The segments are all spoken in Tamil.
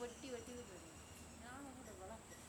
வெட்டி வெட்டி விடுறது நான் கூட வளர்ப்பேன்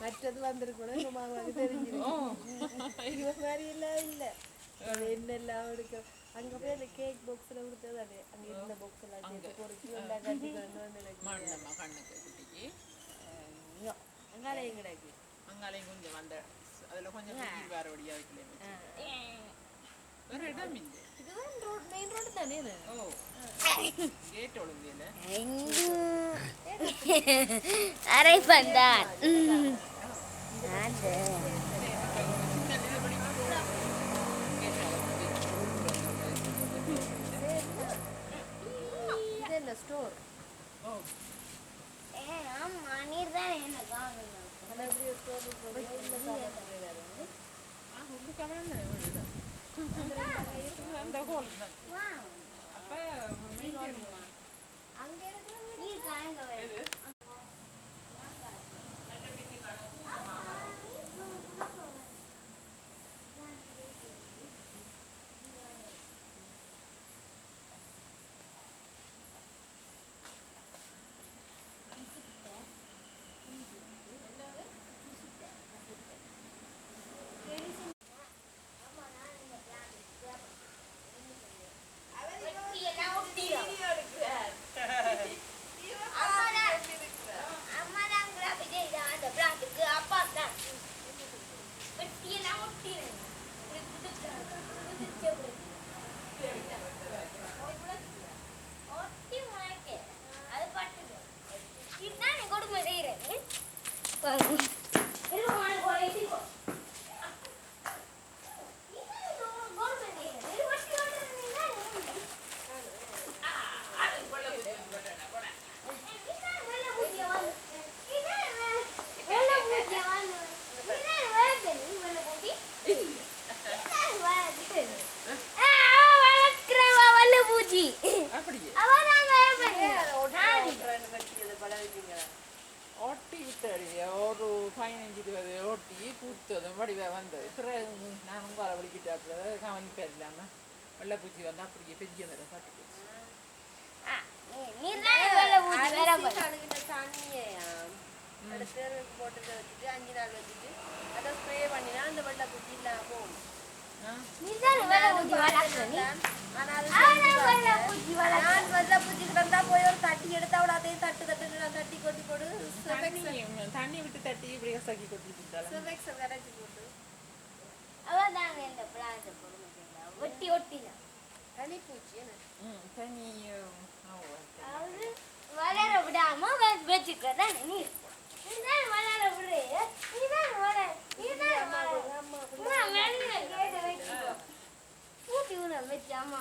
மற்றது வந்திருக்கணும் எங்க மாமாவுக்கு தெரிஞ்சிருக்கும் மாதிரி எல்லாம் இல்லை என்னெல்லாம் எடுக்க அங்க போய் அந்த கேக் பாக்ஸ்ல கொடுத்தது அது அங்க இருந்த பாக்ஸ் எல்லாம் சேர்த்து பொறுத்து எல்லாம் கட்டி கொண்டு வந்து அங்காலையும் கிடைக்கு அங்காலையும் கொஞ்சம் வந்த அதுல கொஞ்சம் வேற வழியா வேற இடம் இல்லை இதுதான் ரோட் மெயின் ரோடு தானே ஓ கேட் ஒழுங்கில அரை பந்தான் இதென்ன ஸ்டோர் ஓ ஆமா நீர் தான் என்ன காணும் அது அப்படியே ஸ்டோர் அந்த ஹோல் அப்ப அங்க நீர் காயங்க வருது ஓட்டி விட்டாரு ஒரு 15-20 ஓட்டி பூத்ததும் வடிவ வந்தது பிறகு நான் உங்களை வலிக்கிட்டாப்புல கவனிப்பேன் இல்லாமல் வெள்ளைப்பூச்சி வந்து அப்படியே பெரிய நேரம் காட்டு போச்சு தண்ணியை போட்டு வச்சுட்டு 5 நாள் வச்சுட்டு அதை ஸ்ப்ரே பண்ணினா அந்த வெள்ளைப்பூச்சி இல்லாம போகும் தட்டி எடுத்து அவளை அதையும் தட்டு தட்டி கொட்டி போடு தண்ணி விட்டு தட்டி இப்படி கசாக்கி கொட்டிட்டு போட்டு ஒட்டி ஒட்டி தனி பூச்சி தனி வளர விடாம வச்சுக்கதான் நீர் வளர விடு ஊட்டி வச்சு அம்மா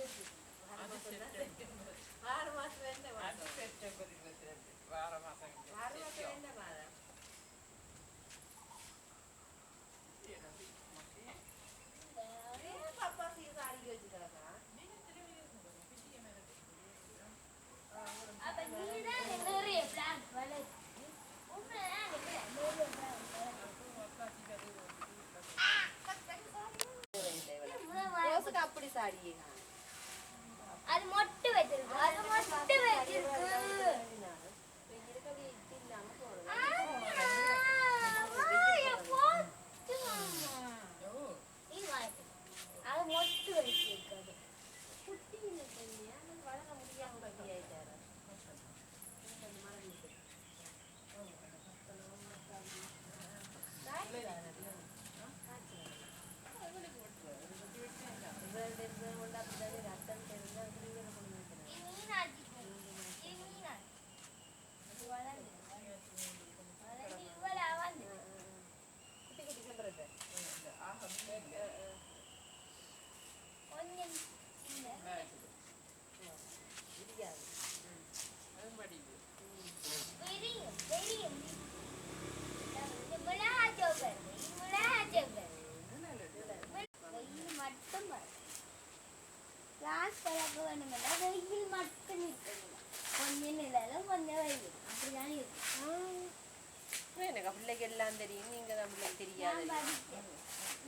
வச்சு 6 மாசம் என்ன மாதம் 6 மாசம் என்ன மாதம் பாப்பா சீசா அடிக்க வச்சு கிடக்கா அப்ப நீதான் நிறைய பிளான் வளர்த்து ரோஸுக்கு அப்படி சாடியே அது மொட்டு வச்சிருக்கு அது மொட்டு வச்சிருக்கு அது மொட்டு வச்சிருக்கு குட்டி வளர முடியாம கட்டி ஆயிட்டாரு வெயில் மட்டும் கொஞ்சம் நிழலும் கொஞ்சம் வெயில் அப்படிதான் இருக்கு எனக்கு பிள்ளைக்கு எல்லாம் தெரியும் நீங்க தான் பிள்ளைக்கு தெரியாது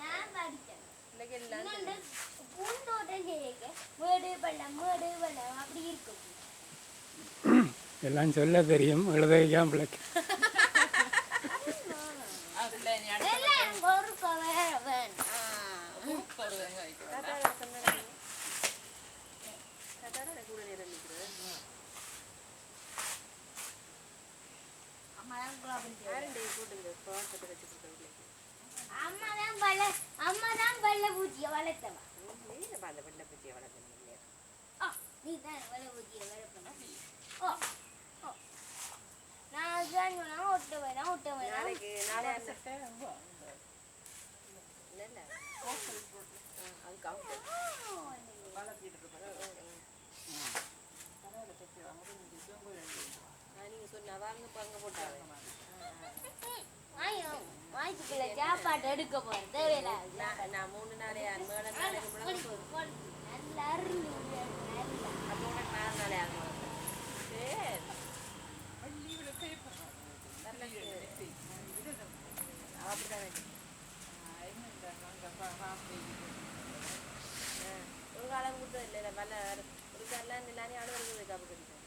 நான் படித்தேன் பிள்ளைக்கு எல்லாம் பூந்தோட்டம் செய்ய மேடு பள்ளம் அப்படி இருக்கும் எல்லாம் சொல்ல தெரியும் எழுத வைக்காம பிள்ளைக்கு ஒரு கவரவன் அம்மாதான் வெள்ள பூச்சிய வளர்த்தவா வெள்ள பூச்சியை வளர்க்கணும் நீ தான் வெள்ள பூச்சிய வளர்ப்ப நான் தான் ஒட்ட வேணாம் நாளைக்கு நாளை இல்ல அதுக்கு அவங்க வளர்த்திட்டு நீங்க சொன்ன வாங்க பங்க போட்டாங்க வாய்ப்புக்குள்ள சாப்பாடு எடுக்க போறேன் தேவையில்ல நான் 3 நாளே 6 மேல நல்லா அருள் அப்போ 4 நாளே ஆகும் ஒரு காலம் கொடுத்தது இல்லை பல ஒரு காலம் எல்லாமே அலுவலகம் காப்பு கிடைக்கும்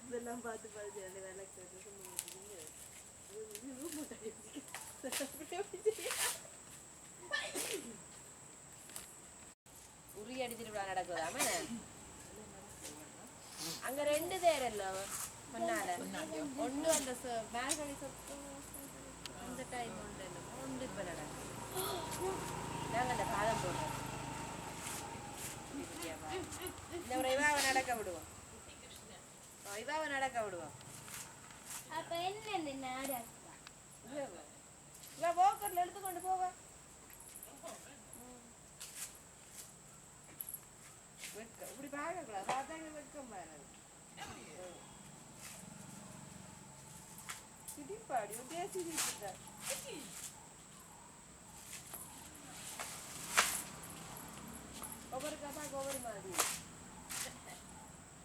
இதெல்லாம் பார்த்து பார்த்து அந்த வேலை உரி அடிச்சிட்டு நடக்குதாம அங்க 2 பேர் இல்ல முன்னால ஒண்ணு அந்த மேல்கழி சொத்து அந்த டைம் ஒன்று இப்ப நடக்கும் நாங்க அந்த பாதம் போடுறோம் இந்த ஒரு இவாவை நடக்க விடுவோம் இவாவை நடக்க விடுவோம் அப்ப என்ன நாடா இவ போக்கர்ல எடுத்துக்கொண்டு போவா இப்படி பார்க்கக்கூடாது பார்த்தாங்க வெக்கம் பாரு சிரிப்பாடி பேசி சிரிச்சுட்டா ஒவ்வொரு கப்பாக்கு ஒவ்வொரு மாதிரி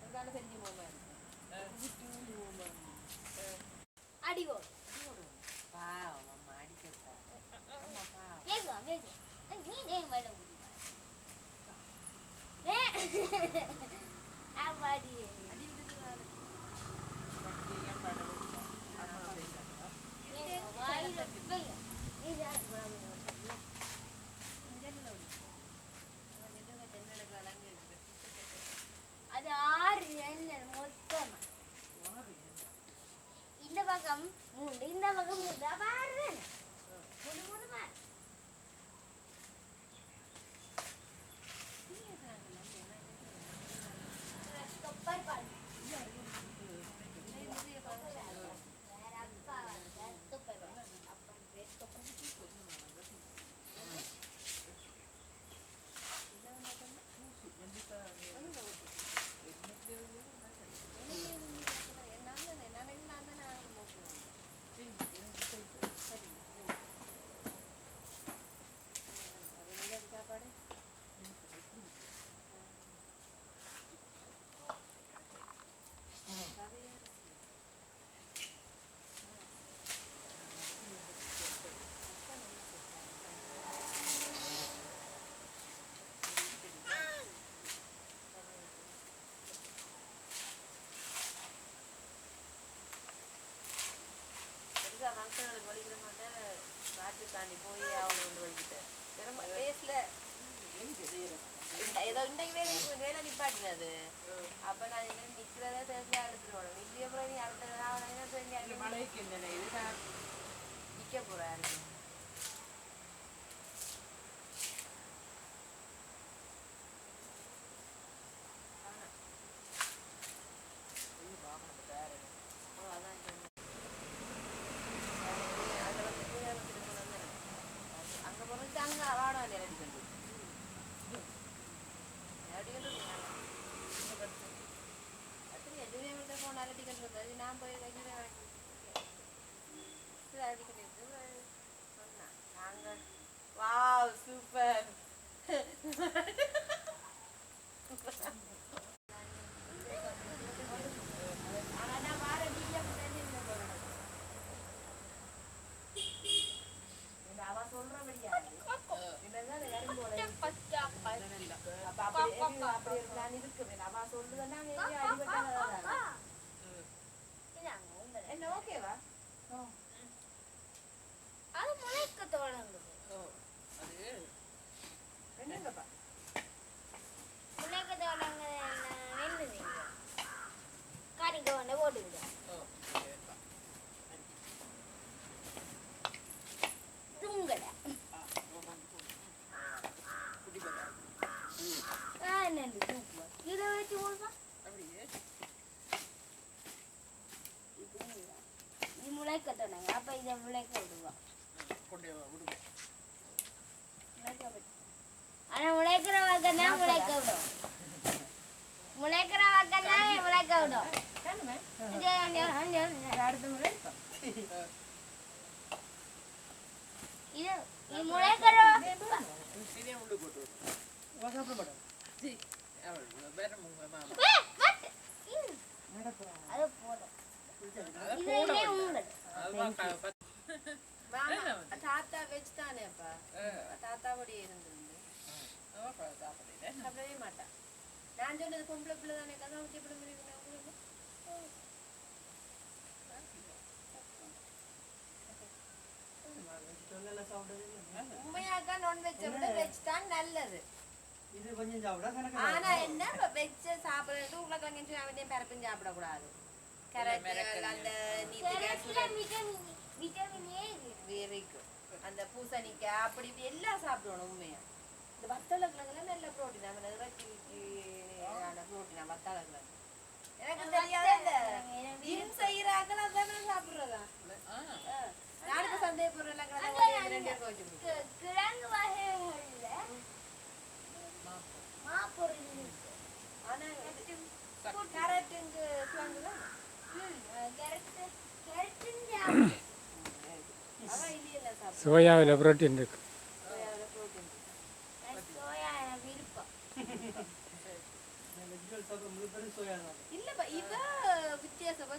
ஒரு காலம் செஞ்சு போமா அடிவோ பாவம் அம்மா அடிக்கட்டா வேகா நீ நேம் வர ஆமாடி அது 6 எண்ணெய் மொத்தமா இந்த பக்கம் 3 இந்த பக்கம் 3 பாரு 3 பாரு வேலை நிப்பாட்டினது அப்ப நான் இங்க நிக்கிறத தெரிஞ்சு எடுத்துருவோம் இல்லையே அப்புறம் நீ அடுத்த மழைக்கு இது நிக்க போறாரு Wow, super. என்ன ஓகேவா அது முளைக்க தொடங்குது என்னங்கப்பா முளைக்க தொடங்குது நின்றுது காணிக்க கொண்டு போட்டுக்கிது துங்கலை என்னண்டு தூக்குவா இதை வச்சு போடுவா இது முளைக்க தொடங்க அப்ப இதை முளைக்க விடுவா ஆனா முளைக்கிற வகை முளைக்க விடும் முளைக்கிற வகை முளைக்க விடும் அடுத்த முறை இது இது முளைக்கிற அது போதும் இதுலயே உங்கள் தாத்தா வச்சுதானேப்பா தாத்தாவோடைய இருந்திருந்து சாப்பிடவே மாட்டா நான் சொன்னது பொம்பளை பிள்ளை தானே கதை ஊற்றி எப்படி முடிவு உண்மையாக்கா நான்வெஜ் விட வெஜ் தான் நல்லது இது கொஞ்சம் சாப்பிட ஆனா என்ன வெஜ் சாப்பிடுறது உருளைக்கிழங்கு அவனையும் பரப்பும் சாப்பிடக்கூடாது கேரட் அந்த விட்டமின் ஏ வெரிக்கு அந்த பூசணிக்காய் அப்படி இப்படி எல்லாம் சாப்பிடணும் உண்மையா இந்த வத்தள கிழங்குல நல்ல புரோட்டீன் அவன் இறக்கியான புரோட்டீனா வத்தள கிழங்கு எனக்கு தெரியாத இந்த ஜிம் செய்யறாங்க அதான் சாப்பிடுறதா நாளைக்கு சந்தேகப்படுற கிழங்கு வகைகள்ல மாப்பொருள் இருக்கு ஆனா கேரட்டுங்க கிழங்கு தான் சோயாவில் புரோட்டீன் இருக்கு இல்லப்பா இவ வித்தியாசம்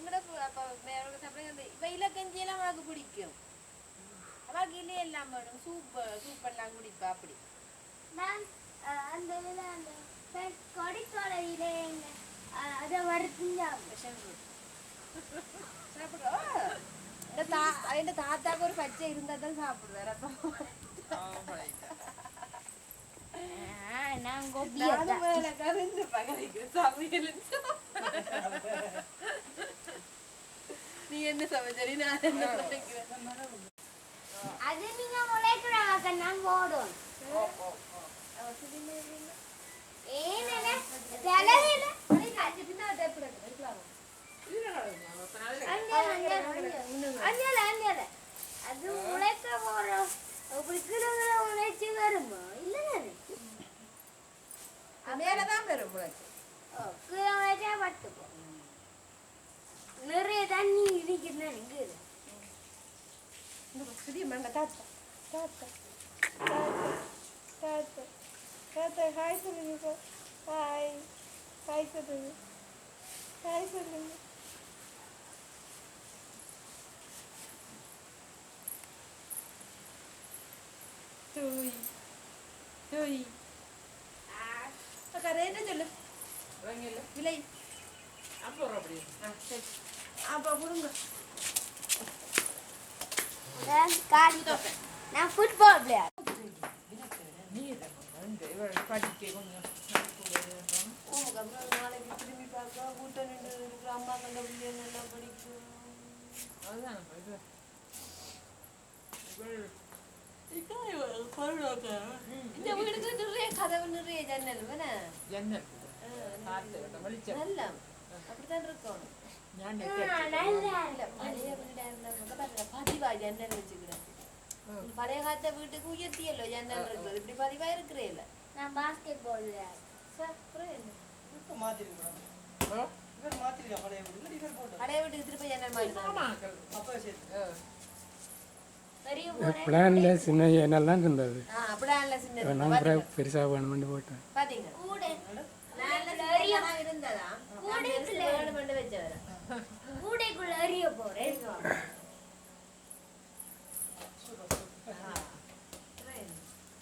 இவ இலக்கஞ்சி எல்லாம் அவளுக்கு பிடிக்கும் அவளுக்கு இல்லையே எல்லாம் வேணும் சூப் எல்லாம் குடிப்பா அப்படி நான் அந்த கொடித்தோட அதை வறுத்து അതിന്റെ താത്താക്ക് ഒരു പച്ച ഇരുന്നാ സാപ്പിടുവാർ അപ്പൊ നീ എന്നെ സമയത്തരി ഞാൻ അത് നിങ്ങ മുളയ്ക്കണ ഞാൻ ഓടും அது உழைக்க போறோம் உழைச்சி வருமா இல்ல மேலதான் வரும் உழைச்சா பட்டுப்போம் நிறைய தண்ணி இடிக்குதான் இங்க தாத்தா தாத்தா தாத்தா தாத்தா ஹாய் சொல்லுங்க ஹாய் ஹாய் சொல்லுங்க ஹாய் சொல்லுங்க Tuy Tuy Akak Rena சொல்லு விலை அப்போ கொடுங்க நான் ஃபுட்பால் பிளேயர் இவள் படிக்க கொஞ்சம் அப்புறம் நாளைக்கு திரும்பி பார்க்க கூட்ட நின்று இருக்கிற அம்மா கண்ட பிள்ளைங்க எல்லாம் படிக்கும். அதுதான் இது இவள் இந்த வீடுக்கு நிறைய கதவு நிறைய ஜன்னல் வேணா ஜன்னல் காத்து வெளிச்சம் நல்லா அப்படித்தான் இருக்கும். நான் இல்ல, பழைய வீடா இருந்தா பாருங்க பதிவா ஜன்னல் வச்சுக்கிறேன். பழைய காலத்த வீட்டுக்கு உயர்த்தியല്ലോ ஜன்னல் இருக்குது, இப்படி பதிவா இருக்கிறே இல்ல. நான் பாஸ்கெட் பால் இப்ப மாத்திருக்கோம். இவர் மாத்திருக்கா பழைய வீடு இவர் போட்டோம். பழைய வீட்டுக்கு திருப்பி ஜன்னல் மாதிரி அப்ப சரி. பெரிய பிளானில் சின்ன என்னெல்லாம் இருந்தது அப்படியே இல்ல சின்ன நாங்கள் பெருசாக வேணுமெண்டு போட்டேன். பாத்தீங்க கூட இருந்ததா வச்சவர கூடைக்குள்ள அறிய போறேன்.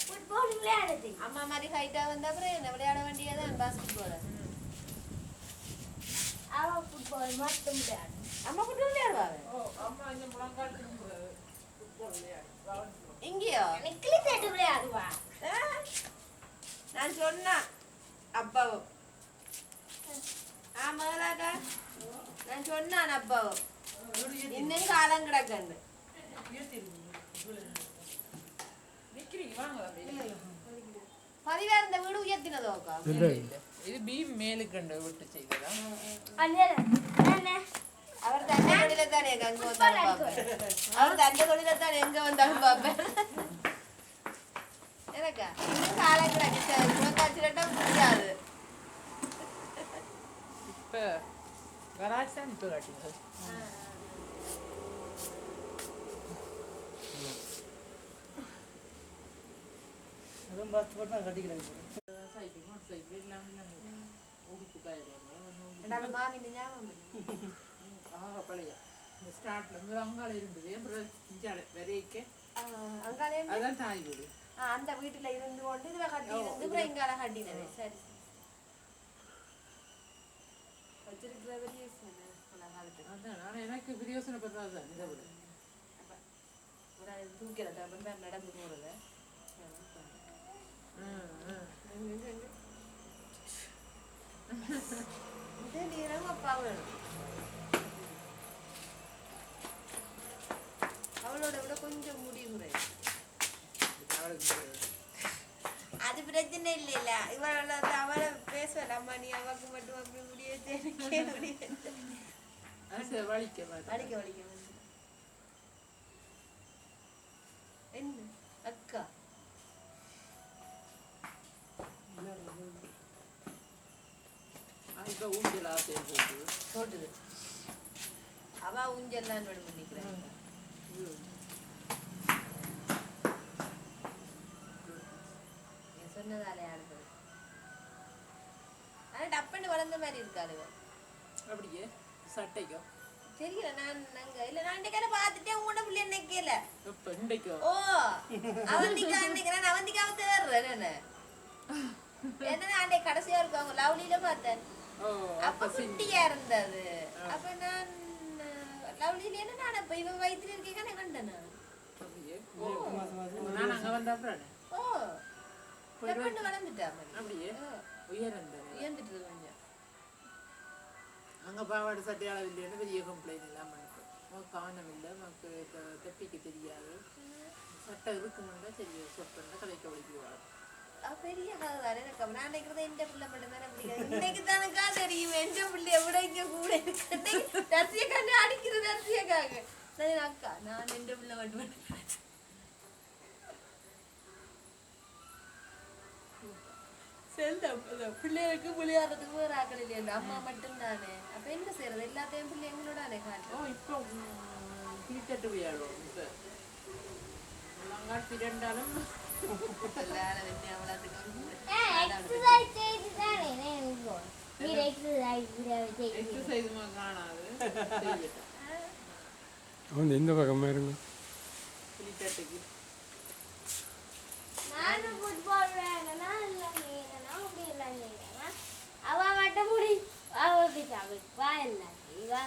ஃபுட்பால் விளையாடுது. அம்மா மாதிரி ஹைட்டா வந்த அப்புறம் என்ன விளையாட வேண்டியதான் பாஸ்கெட் பால். அவ ஃபுட்பால் மட்டும் விளையாடு. அம்மா கூட விளையாடுவாங்க அம்மா இந்த முழங்கால் திரும்புறது ஃபுட்பால் விளையாடு இங்கேயோ. நெக்லி தட்டு விளையாடுவா. நான் சொன்னா அப்பாவும் ஆமாக்கா நான் சொன்னான் அப்பாவும் இன்னும் காலம் கிடக்கண்டு நிக்கிறீங்க வாங்க பதிவா இருந்த வீடு உயர்த்தினதோக்கா. இல்லை இது பீம் மேலுக்கண்டு விட்டு செய்ததா அண்ணே அவர் தந்த தொழில தானே அங்க வந்தாலும் பார்ப்பேன். அவர் தந்த தொழில தானே எங்க வந்தாலும் பார்ப்பேன். எனக்கா இன்னும் காலம் கிடக்கு முழங்காய்ச்சிலட்டா முடியாது. இப்ப கராஜ் தான் இப்ப காட்டுங்க அதுவும் பார்த்து போட்டு நான் கட்டிக்கிறேன். சைக்கிள் மோட்டர் சைக்கிள் எல்லாமே உடுப்பு நம்ம மாமி ஞாபகம் ஆக பழைய இந்த ஸ்டார்ட்ல இருந்து அங்கால இருந்தது அப்புறம் இஞ்சால வரைக்க அங்காலே அதான் தாய் வீடு அந்த வீட்டுல இருந்து கொண்டு இதுல கட்டி இருந்து அப்புறம் இங்கால கட்டினது. சரி வச்சிருக்கிற பெரிய காலத்துக்கு அதான் ஆனா எனக்கு பிரியோசனப்படுறது தான் இதை விட தூக்கிறத அப்புறம் நடந்து போறது. இதே நேரம் அப்பா வேணும். அவளோட விட கொஞ்சம் முடி குறை. அது பிரச்சனை இல்லைல்ல. இவளோட அவளை பேசுவல அம்மா நீ அவக்கு மட்டும் அப்படி முடிய வலிக்க வலிக்க வலிக்க என்ன அக்கா அங்க ஊஞ்சல் ஆசையை போட்டு போட்டுது. அவ ஊஞ்சல்லாம் நோடு பண்ணிக்கிறேன். சொன்னதாலே ஆடுது. ஆனா டப்பன்னு வளர்ந்த மாதிரி இருக்காளுங்க. அப்படியே சட்டைக்கோ தெரியல. நான் நான் அன்னைக்கு பார்த்துட்டேன். உங்களோட பிள்ளை நினைக்கல. இப்ப இன்றைக்கோ ஓ அவந்திக்கா நினைக்கிறேன். அவந்திக்காவை தேடுறேன் நானு. என்ன அன்னைக்கு கடைசியா இருக்காங்க லவ்லியில பார்த்தேன். அப்ப குட்டியா இருந்தது. அப்ப நான் லவ்லியில என்ன நான் அப்ப இவன் வயிற்றுல இருக்கேன்னு கண்டேன். நான் அங்க வந்த அப்புறம் ஓ டப்பன்னு வளர்ந்துட்டா அப்படியே உயர்ந்துட்டு கொஞ்சம். அங்கே பாவாடை சட்டை அளவு இல்லைன்னு பெரிய கம்ப்ளைண்ட் இல்லாமல் இருக்கும். காரணம் இல்லை மக்கள் தப்பிக்க தெரியாது. சட்டை இருக்குமுன்னா சரி சொப்பன்னா கதைக்க ஒழிக்குவாள். பெரிய கதை தானே. எனக்கு நான் நினைக்கிறத எந்த பிள்ளை மட்டும் தானே பிடிக்காது. இன்னைக்கு தானக்கா தெரியும் எந்த பிள்ளை விட இங்க கூட இருக்கு. தர்சியக்காண்டி அடிக்கிறது தர்சியக்காக. சரி அக்கா நான் எந்த பிள்ளை மட்டும் பிள்ளைகளுக்கு விளையாடுறதுக்கு வேற ஆக்கள் இல்லையா. அம்மா மட்டும் தானே. அப்ப என்ன செய்யறது? எல்லாத்தையும் பிள்ளை எங்களோட காட்டும். இப்போ கிரிக்கெட்டு விளையாடுவோம். இப்போ முழங்கால் பிறண்டாலும் எக்ஸசைஸ் காணாது. அவன் இந்த பக்கமாக இருங்க. கிரிக்கெட்டுக்கு நானும் ஃபுட்பால் விளையாடுனா இல்லை நீனா அப்படி இல்லை நீனா அவ மட்டும் முடி அவளுக்கு சமைப்பா இல்லை இவா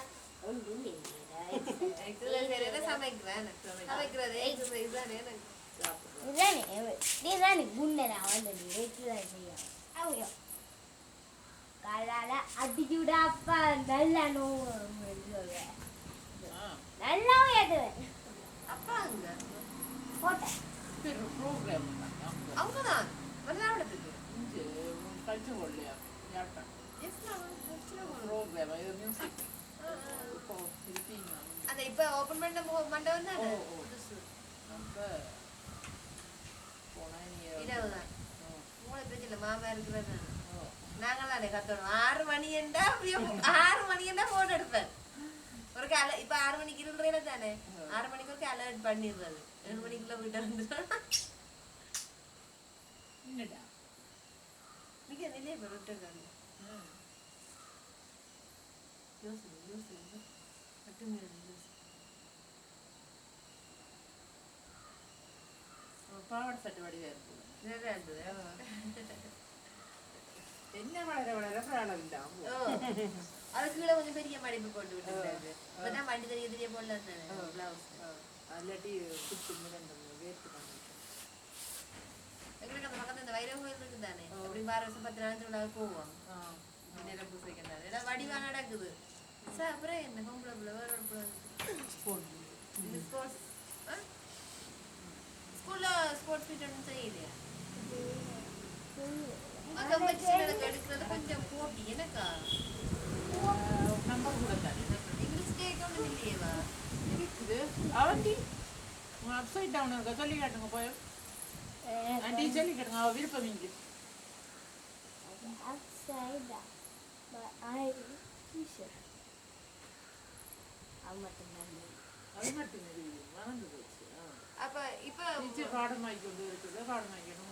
ஒன்றும் இல்லை சமைக்கிறேன். சமைக்கிறது எக்ஸசைஸ் தானே. இதுதானே குண்டனா வந்து வெச்சுதான் செய்யும் அவையோ காலால அடிச்சு விடாப்பா நல்லா நோவு நல்லா ஏதுவேன் அப்பா அங்க போட்டேன் ப்ரோக்ராம் அவங்கதான் விளையாடுறதுக்கு இங்கே கல்ச்சர் கொள்ளையா யார்தான் ப்ரோக்ராம் இது மியூசிக் இப்போ இருக்கீங்க அந்த இப்ப ஓபன் பண்ண மண்டபம் தானே அப்போ போனால் நீ இரவுதான் மூளை பிரச்சனை மாமா இருக்கிறது நாங்களாம் கத்தணும் 6 மணி என்றா அப்படியே 6 மணி என்றா போன் எடுப்பேன் ஒரு இப்ப 6 மணிக்கு இருந்தே தானே 6 மணிக்கு ஒரு அலர்ட் பண்ணிடுறது 7 மணிக்குள்ள வீட்டை வந்து என்னடா மிக நிலைய விட்டுருக்காங்க பாவாடை சட்டை வடிவா இருக்கு என்ன வளர பிராணம் அது கீழே கொஞ்சம் பெரிய மடிப்பு போட்டு விட்டுருக்காரு இப்பதான் வண்டி தெரிய போடல பிளவுஸ் அல்லாட்டி குத்து மிதந்த வேர்த்து எங்களுக்கு அந்த பக்கத்துல இந்த வைரவ கோயில் இருக்கு தானே அப்படி 12 வருஷம் 10 நாள் திருவிழா போவோம் நேரம் பூசை வைக்கிறாரு ஏன்னா வடிவா நடக்குது சார் அப்புறம் என்ன பொம்பளை பிள்ளை வேற ஒரு ஸ்போர்ட்ஸ் ஸ்கூல்ல ஸ்போர்ட்ஸ் மீட் ஒன்றும் செய்யலையா எடுக்கிறது கொஞ்சம் போட்டி எனக்கா நம்பர் கூட தான் இங்கிலீஷ் கேட்க ஒன்றும் இல்லையேவா இருக்குது அவட்டி அப்சைட் டவுன் இருக்கா சொல்லி காட்டுங்க போய் ஆண்டி சொல்லி காட்டுங்க அவள் விருப்பம் இங்கே upside down but I t-shirt அது மட்டும் அது மட்டும் மறந்து போச்சு அப்ப இப்ப டீச்சர் பாடமாக்கி கொண்டு இருக்குது பாடமாக்கணும்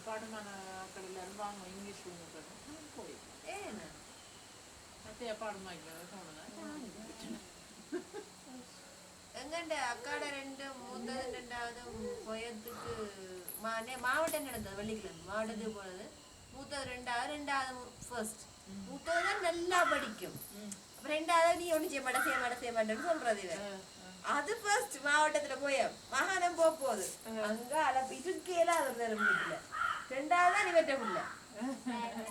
பாடமான ஆக்கள் எல்லாரும் வாங்க இங்கிலீஷ் போய் ஏன் மற்ற பாடமாக்கணும் சொன்னேன் எங்கண்ட அக்காட 2 மூத்தது 2வது போயத்துக்கு மாவட்டம் நடந்தது வெள்ளிக்கிழமை மாவட்டத்துக்கு போனது மூத்தது 2வது ஃபர்ஸ்ட் மூத்தது தான் நல்லா படிக்கும் அப்புறம் 2வது நீ ஒண்ணு செய்ய மாட்டேன்னு சொல்றது இவன் அது ஃபர்ஸ்ட் மாவட்டத்துல போய மகானம் போகுது அங்க இதுக்கேல அவர் நேரம் வீட்டுல 2வது நீ வெட்ட முடியல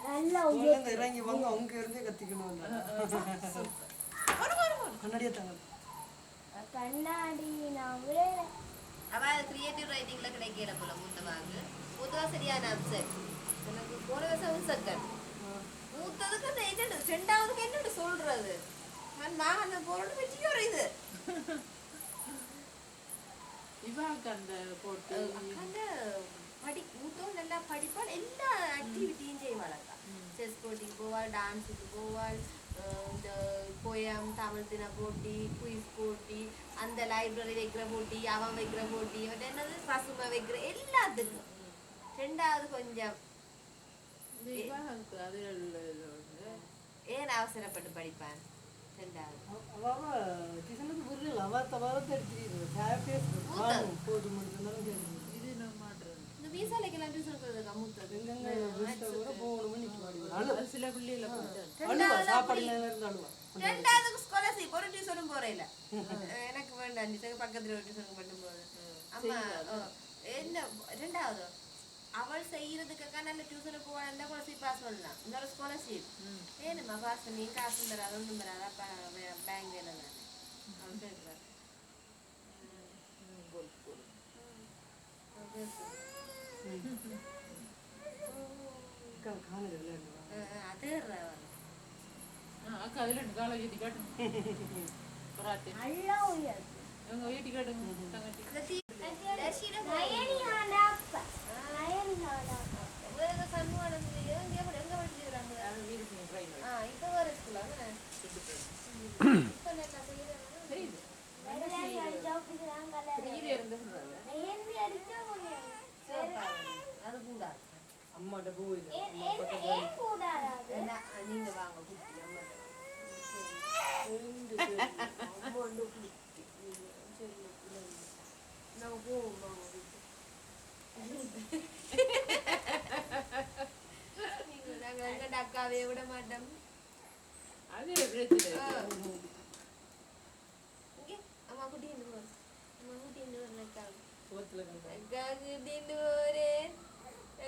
நல்லா இறங்கி வாங்க அவங்க இருந்தே கத்திக்கணும் கண்ணாடியா தாங்க கண்ணாடி நான் விட அவ கிரியேட்டிவ் ரைட்டிங்ல கிடைக்கல போல மூத்தவா சரியான அப்செட் எனக்கு போன வருஷம் செகண்ட் மூத்ததுக்கு அந்த என்ன 2வதுக்கு என்னன்னு சொல்றது நான் அந்த பொருள் வச்சு ஒரு இது இவாக்கு அந்த போட்டு அந்த மூத்தவன் நல்லா படிப்பாள் எல்லா ஆக்டிவிட்டியும் செய்வாளக்கா செஸ் போட்டிக்கு போவாள் டான்ஸுக்கு போவாள் இந்த போயம் தமிழ் தின போட்டி குயிஸ் போட்டி அந்த லைப்ரரி வைக்கிற போட்டி அவன் வைக்கிற போட்டி என்னது பசுமை வைக்கிற எல்லாத்துக்கும் 2வது கொஞ்சம் ஏன் அவசரப்பட்டு படிப்பான் 2வது இது நம்ம மாட்டுறது இந்த வீசாலைக்கெல்லாம் டியூஷன் கொடுக்குறதுக்கா மூத்தது சில பிள்ளைகளை கொடுத்து 2வது ஸ்காலர்ஷிப் ஒரு டியூஷனும் போறேன் எனக்கு வேண்டாம் டியூஷன் பக்கத்துல ஒரு டியூஷனுக்கு மட்டும் போகுது அம்மா என்ன 2வது அவள் செய்யறதுக்காக நல்ல டியூஷனுக்கு போவாள் இருந்தா ஸ்காலர்ஷிப் பாஸ் பண்ணலாம் இன்னொரு ஸ்காலர்ஷிப் ஏனுமா பாஸ் பண்ணி காசும் தராது ஒன்றும் தராது அப்ப பேங்க் வேணும் தானே அவன் கேட்குறாரு அக்கா அதில் 2 காலை ஏற்றி காட்டுங்க நல்லா உயர்த்து எங்க ஏற்றி காட்டுங்க தங்கச்சி அம்மாட்ட போய் நீங்க வாங்க அக்காவே விட மாட்டோம் அது பிரச்சனை அம்மா குட்டி அம்மா குட்டி சோத்துல கண்டா அக்காவுக்கு டின்னு போறேன்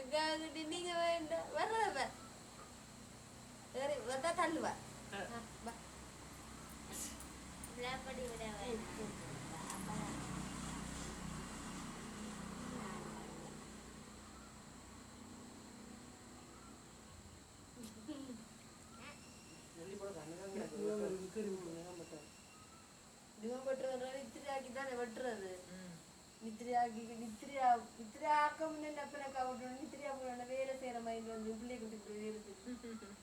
அக்காவுக்கு டின்னிங்க வேண்டாம் வர்றத சரி வந்தா தள்ளுவா வா விளையாடி விட வேணாம். நெல்லி போட கண்ணு விக்கறி விடுங்க மட்டும் இவன் வெட்டுறதுனால நித்திரியாக்கி தானே வெட்டுறது நித்திரியாக்கி நித்திரியாக்க முன்னே நப்பனக்கா விட்டுணும் நித்திரியா போன வேலை செய்யற மாதிரி வந்து பிள்ளைய குட்டி போய் வேலை செய்யும்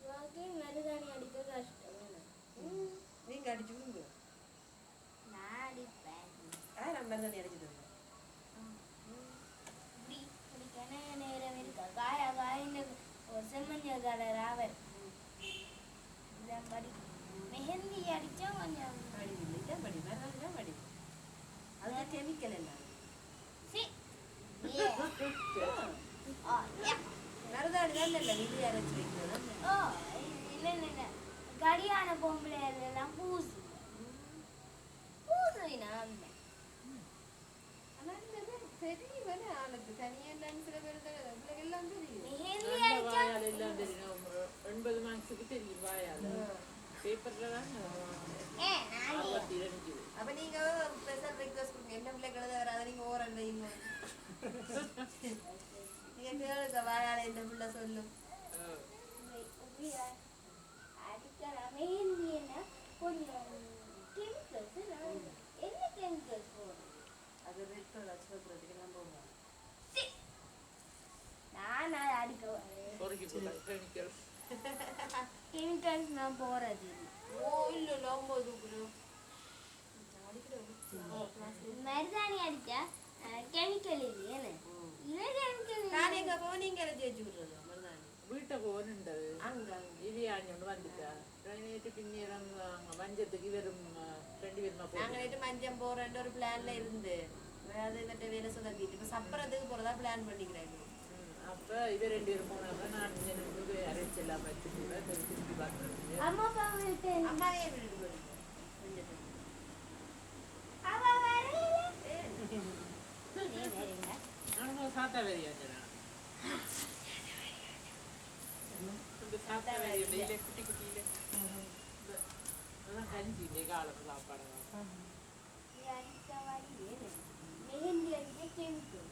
இவாக்கு மருதாணி அடிக்க கஷ்டம். நீங்க அடிச்சு விடுங்க நான் அடிப்பேன். நம்ம மருதாணி அடிச்சுட்டு இருந்தோம் இப்படி அடிக்கான நேரம் இருக்கா காயா காயின்னு ஒரு செம்மஞ்ச கலர் ஆவர் இதான் படி மெஹந்தி அடிச்சா கொஞ்சம் படி இல்லை படி மருதாணி தான் படி அது கெமிக்கல் எல்லாம் சி ஏ ஆ யா மருதாணி தான் இல்லை நிதி அரைச்சி வைக்கணும் ஓ இல்ல இல்ல இல்ல கடியான பொம்பளை எல்லாம் பூசு பூசுவினா ஆனா இந்த தெரியும் வேணே ஆளுக்கு தனியா சில பேர் பிள்ளைங்க எல்லாம் தெரியும் மெஹந்தி அந்த அடிச்சா வாயால் எல்லாம் தெரியும் 80 மார்க்ஸுக்கு தெரியும் வாயால் பேப்பர்ல தான் ஏ நானே 62 அப்ப நீங்க ஸ்பெஷல் ரிக்வெஸ்ட் கொடுங்க என்ன பிள்ளை கழுத வராத நீங்க ஓரல் வைங்க நீங்க கேளுங்க வாயால என்ன பிள்ளை சொல்லும் அடிக்கலாம் மெஹந்தி என்ன கொஞ்சம் கெமிக்கல்ஸ் என்ன கெமிக்கல்ஸ் போடும் அது ரெட் கலர் சிவப்புறதுக்கு எல்லாம் போவாங்க நான் அதை அடிக்க பொறுக்கி போட்டால் கெமிக்கல் கெமிக்கல்ஸ் நான் போறது ஓ இல்ல இல்ல 9 மருதாணி அடிச்சா கெமிக்கல் இல்லையே இது கெமிக்கல் நானே எங்க போக நீங்க எழுதி வச்சு விடுறது மருதாணி வீட்டை போகணுன்றது அங்க இலியாணி ஒன்று வந்துட்டா நேற்று பின்னேரம் மஞ்சத்துக்கு வெறும் 2 பேருமா நாங்க போகிறோம் நேற்று மஞ்சம் போறேன்ற ஒரு பிளான்ல இருந்து அது இவற்றை வேலை சொதப்பிட்டு இப்ப சப்பரத்துக்கு போறதா பிளான் பண்ணிக்கிறாங்க அப்போ இவ 2 பேரும் போனாங்க நான் எனக்கு அரைச்செல்லாம் வச்சுட்டு திருப்பி பார்க்குறது அம்மா அப்பா வீட்டு அம்மாவே விட்டுட்டு போறீங்க மஞ்சத்துக்கு அவ வரல நானும் சாத்தா வேறியாஞ்சனா இந்த சாத்தா வேறிய டெய்லி குட்டி குட்டியில அதான் கஞ்சி இந்த காலம் சாப்பாடு மெஹந்தி அடிச்ச கெமிக்கல்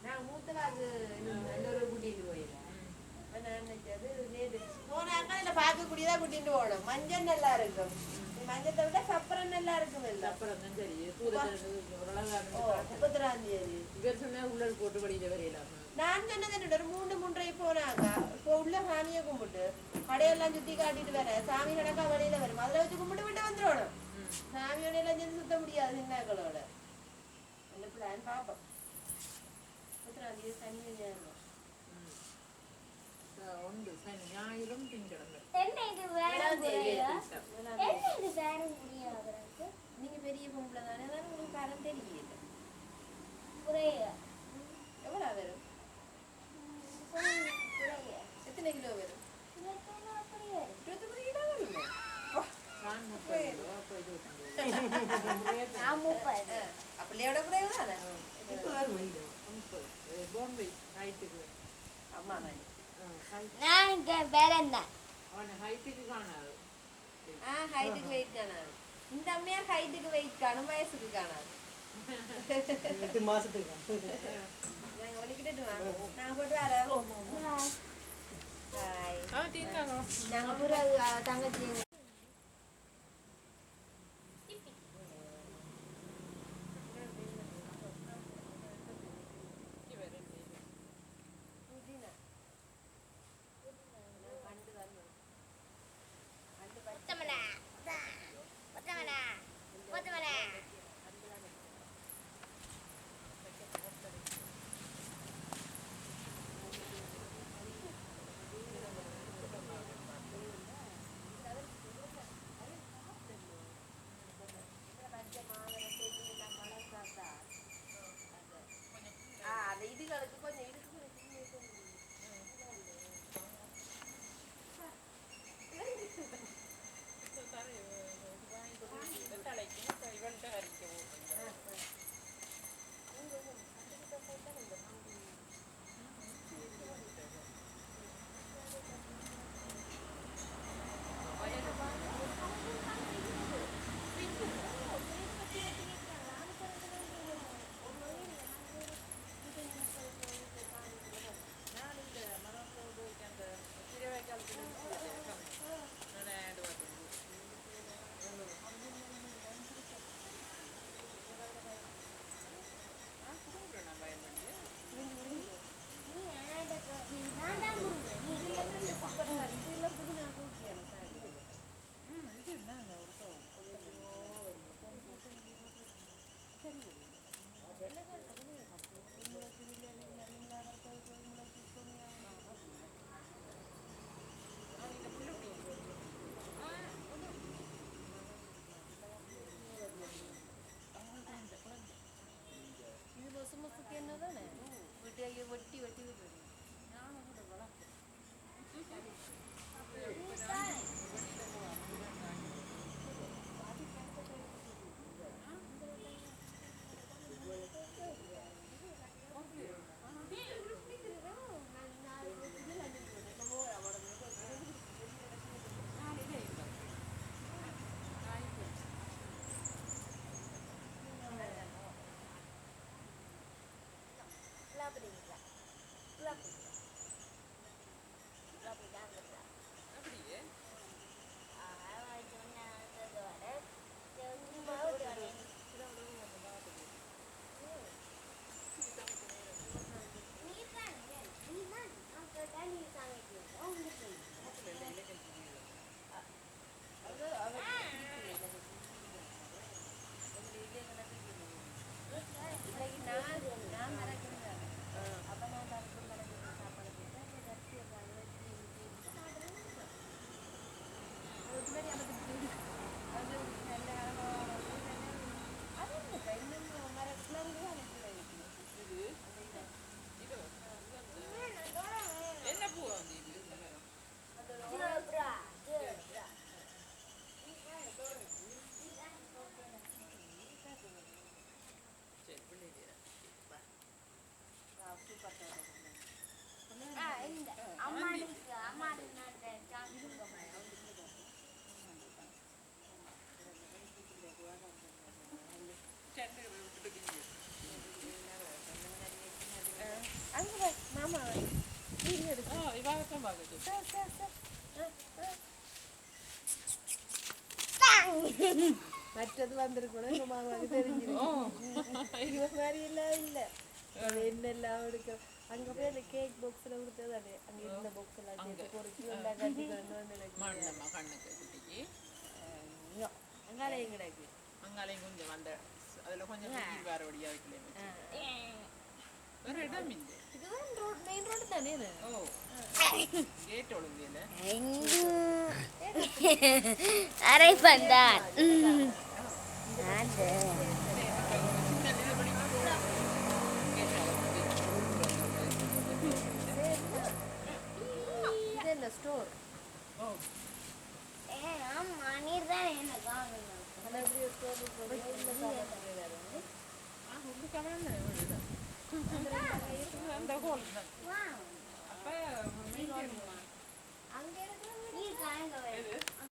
நான் மூத்தவாக்கு நல்ல ஒரு கூட்டிட்டு போயிடுறேன் நான் நினைச்சது நேற்று போனாக்கா இதில் பார்க்கக்கூடியதா கூட்டிட்டு போகணும் மஞ்சள் நல்லா இருக்கும் மஞ்சத்தை விட சப்பரம் நல்லா இருக்கும் இல்லை அப்புறம் தான் சரி சூரத் ஓ 32ஆம் தேதி இவர் சொன்னா உள்ள போட்டு படியில வரையலாமா நான் சொன்னது என்னோட ஒரு 3:30 போனாங்க இப்போ உள்ள சாமியை கும்பிட்டு கடையெல்லாம் சுத்தி காட்டிட்டு வர சாமி நடக்கா வழியில வரும் அதில் வச்சு கும்பிட்டு விட்டு வந்துடணும் சாமியோட எல்லாம் சேர்ந்து சுத்த முடியாது சின்னாக்களோட அந்த பிளான் பார்ப்போம் 32ஆம் தேதி சனி ஞாயிறு உண்டு சனி ஞாயிறும் திங்கிழமை என்ன இது வேற குறையா என்ன இது வேற குறையாகிறது நீங்க பெரிய பொம்பளை தானே அதான் உங்களுக்கு காரம் தெரியல குறையா எவ்வளோ வரும் குறையா எத்தனை கிலோ வரும் இதெல்லாம் அப்படியே 23 கிலோ வருமே நான் 30 ரூபா அப்போ 25 நான் 30 பிள்ளையோட குறைவு தானே இப்போ வரும் வைங்க 30 பாம்பே ஹைட்டுக்கு அம்மா நான் நான் இங்க வேறந்தான் அவனை ஹைட்டுக்கு காணாது ஹைட்டுக்கு வெயிட் காணாது இந்த அம்மையார் ஹைட்டுக்கு வெயிட் காணும் வயசுக்கு காணாது 8 மாசத்துக்கு நாங்கள் ஒலிக்கிட்டு வாங்க நாங்கள் போட்டு வரோம் பாய் தீர்ந்தாங்க நாங்கள் பூரா தங்கச்சி ஒத்தமனா ஒத்தமனா ஒத்தமனா அங்க போய் மாமா வீடியோ எடுத்து இவாகத்தான் பார்க்குது சார் சார் சார் மற்றது வந்திருக்கணும் எங்க மாமாவுக்கு தெரிஞ்சிருக்கும் இவ மாதிரி எல்லாம் இல்ல என்னெல்லாம் எடுக்க அங்க போய் அந்த கேக் பாக்ஸ்ல கொடுத்தது அங்க இருந்த பாக்ஸ் எல்லாம் சேர்த்து பொறுக்கி நல்லா கட்டிக்கணும் நினைக்கிறேன் மாண்டம்மா கண்ணுக்கு குட்டிக்கு அங்காலையும் கிடக்கு அங்காலையும் கொஞ்சம் அந்த அதில் கொஞ்சம் வெயில் வேற வழியாக வைக்கல வேற இடம் இல்லை இதுதான் ரோட் மெயின் ரோடு தானே இது? ஓ கேட் ஒழுங்கையில் அரை பந்தான் இது என்ன ஸ்டோர் ஓ ஆமா நீர் தான் என்ன காணும் ஆனா எப்படி ஒரு ஸ்டோர் உள்ள கவனம் அந்த ஹோல் தான் அப்போ அங்க இருக்கிற நீர் காயங்க